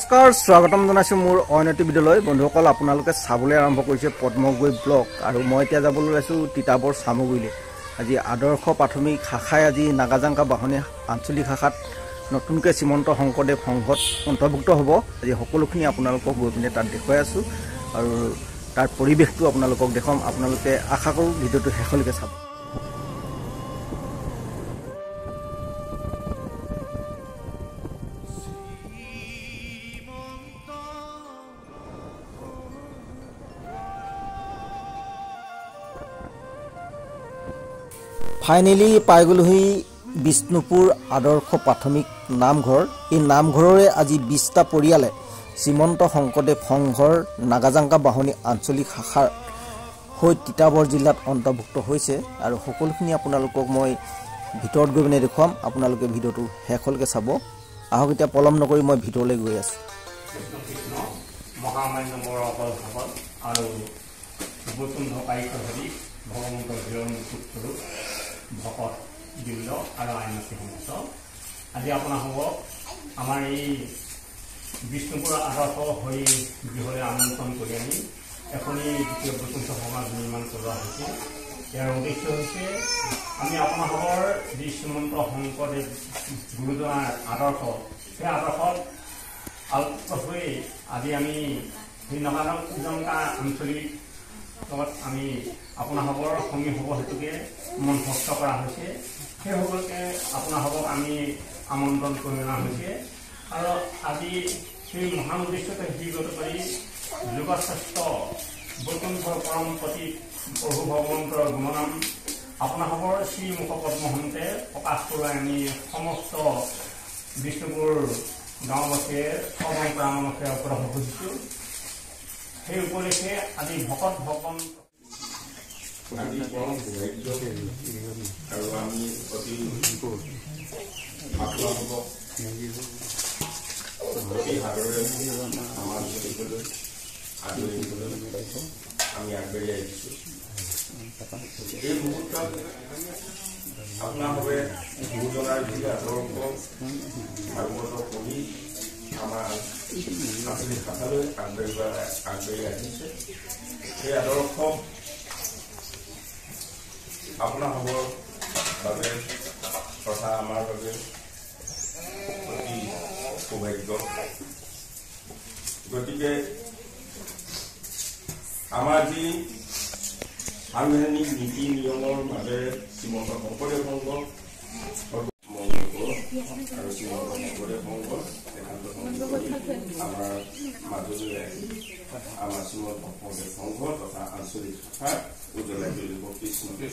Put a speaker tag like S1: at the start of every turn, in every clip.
S1: নমস্কাৰ স্বাগতম জনাইছো মোৰ অনতি বিদ্যালয় বন্ধুসকল আপোনালোকে চাবলৈ আৰম্ভ কৰিছে পদ্মগুৰি ব্লক আৰু মই এতিয়া যাবলৈ আছো তিতাবৰ সামগুৰিলে আজি আদৰ্শ প্ৰাথমিক শাখাই আজি নাগাজাংকা বাহনী আঞ্চলিক শাখাত নতুনকৈ শ্ৰীমন্ত শংকৰদেৱ সংঘত অন্তৰ্ভুক্ত হ'ব আজি সকলোখিনি আপোনালোকক গৈ পিনে তাত দেখুৱাই আছো আৰু তাৰ পৰিৱেশটো আপোনালোকক দেখাম আপোনালোকে আশা কৰোঁ ভিডিঅ'টো শেষলৈকে চাব ফাইনেলি পাই গ'লোহি বিষ্ণুপুৰ আদৰ্শ প্ৰাথমিক নামঘৰ এই নামঘৰৰে আজি 20টা পৰিয়ালে শ্ৰীমন্ত শংকৰদেৱ সংঘৰ নাগাজাংকা বাহনী আঞ্চলিক শাখাৰ হৈ তিতাবৰ জিলাত অন্তৰ্ভুক্ত হৈছে আৰু সকলোখিনি আপোনালোকক মই ভিতৰত গৈ পিনে দেখুৱাম আপোনালোকে ভিডিঅ'টো শেষলৈকে চাব আহক এতিয়া পলম নকৰি মই ভিতৰলৈ গৈ আছো
S2: মহামান্য বৰসকল ভাগত আৰু বৈকুণ্ঠ কাৰিকৰী ভগৱন্তৰ বিৰণ পুত্ৰ ভকত দিল্ল আৰু আইনতি সমস্ত আজি আপোনাৰ হ'ব আমাৰ এই বিষ্ণুপুৰ আদৰ্শ হৈ গৃহলৈ আমন্ত্ৰণ কৰি আনি এখনি দ্বিতীয় বৈকুণ্ঠ সমাজ নিৰ্মাণ কৰা হৈছে ইয়াৰ উদ্দেশ্য হৈছে আমি আপোনালোকৰ যি শ্ৰীমন্ত শংকৰদেৱ গুৰুজনাৰ আদৰ্শ সেই আদৰ্শত আলোকিত হৈ আজি আমি সেই নাগাজাংকা আঞ্চলিক আমি আপোনালোকৰ সংগী হ'ব হেতুকে মনস্থ কৰা হৈছে সেই সকলোকে আপোনালোকক আমি আমন্ত্ৰণ কৰি অনা হৈছে আৰু আজি সেই মহান উদ্দেশ্যতে শিগত কৰি যুগশ্ৰেষ্ঠ বৈকুণ্ঠৰ পৰমপতি প্ৰভু ভগৱন্তৰ গুণনাম আপোনালোকৰ শ্ৰীমুখ পদ্মহন্তে প্ৰকাশ কৰোৱাই আমি সমস্ত বিষ্ণুপুৰ গাঁওবাসীয়ে শ্ৰৱণ প্ৰাণমুখে অগ্ৰসৰ হৈছোঁ সেই উপলক্ষে আজি ভকত ভগৱান
S3: আজি পৰম সৌভাগ্য আৰু আমি অতি আপোনালোকক অতি সাদৰেৰে সমাজ কৰিবলৈ আদৰিবলৈ আমি আগবাঢ়ি আহিছোঁ এই মুহূৰ্তত আপোনালোকে গুৰুজনাৰ যি আদৰ্শ ভাগৱত পঢ়ি আমাৰ আঞ্চলিক শাখালৈ আগবাঢ়ি আহিছে সেই আদৰ্শ আপোনালোকৰ বাবে তথা আমাৰ বাবে অতি সৌভাগ্য গতিকে আমাৰ যি সাংবিধানিক নীতি নিয়মৰ মাজেৰে শ্ৰীমন্ত শংকৰদেৱ সংঘ মংগল কৰক আৰু শ্ৰীমন্ত শংকৰদেৱ সংঘ একান্ত আমাৰ মাজলৈ আহি আমাৰ শ্ৰীমন্ত শংকৰদেৱ সংঘ তথা আঞ্চলিক শাখা উজ্জ্বলাই তুলিব কৃষ্ণকে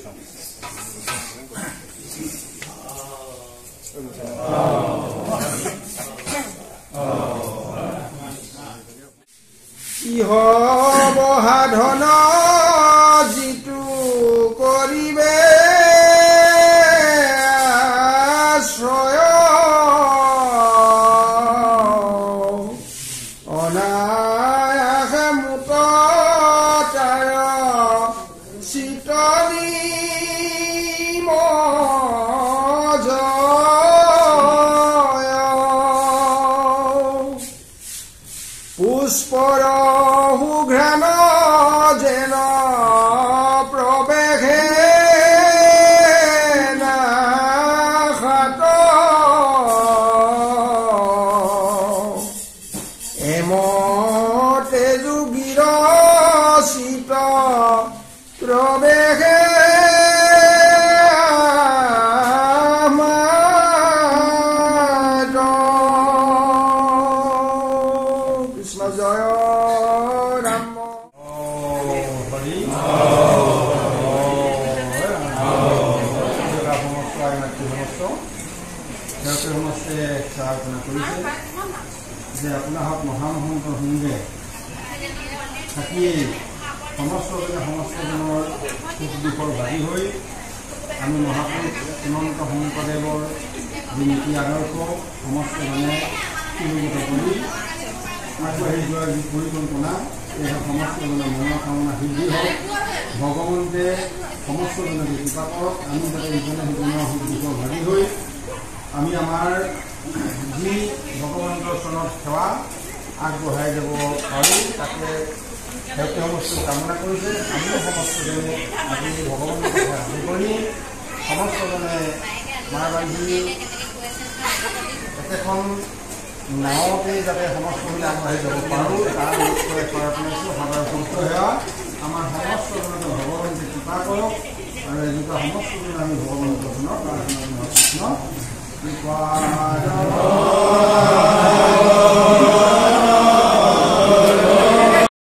S4: ইহ সাধন যিটো কৰিবে আশ্ৰয় অনায়াসে মুত তাৰ চিতলি পুষ্পৰ সুঘ্ৰাণ যেন প্ৰৱেশে নাখাত এমতে যোগীৰ চিত প্ৰৱেশে জয় ৰাম যে আপোনাক মহামহন্ত সংঘে থাকিয়েই সমস্তজনৰ সুখ দুখৰ ভাগি হৈ আমি মহাপুৰুষ শ্ৰীমন্ত শংকৰদেৱৰ যি নীতি আদৰ্শ সমস্তজনে সুযোগিত কৰি আগবাঢ়ি যোৱাৰ যি পৰিকল্পনা এই সমস্তজনৰ মনৰ কামনা সিদ্ধি হওক ভগৱন্তে সমস্তজনে কৃপা কৰক আমি যাতে ইজনে সিজনৰ সুখ দুখৰ ভাগি হৈ আমি আমাৰ যি ভগৱন্তৰ চৰণত সেৱা আগবঢ়াই যাব পাৰোঁ তাকে সেইটো সমস্ত কামনা কৰিছে। আমিও সমস্তজনে আজি ভগৱানৰ কথা ভাবি কৰি সমস্তজনে মাৰ বান্ধি একেখন নাৱতে যাতে সমস্তখিনি আগবাঢ়ি যাব পাৰোঁ তাৰ লক্ষ্য প্ৰাৰ্থনাইছোঁ। সদায় সুস্থ সেৱা আমাৰ সমস্তজনকে ভগৱানে কৃপা কৰক আৰু এনেকুৱা সমস্তজনে আমি ভগৱানৰ দৰ্শনৰ প্ৰাৰ্থনা কৃষ্ণ কৃপা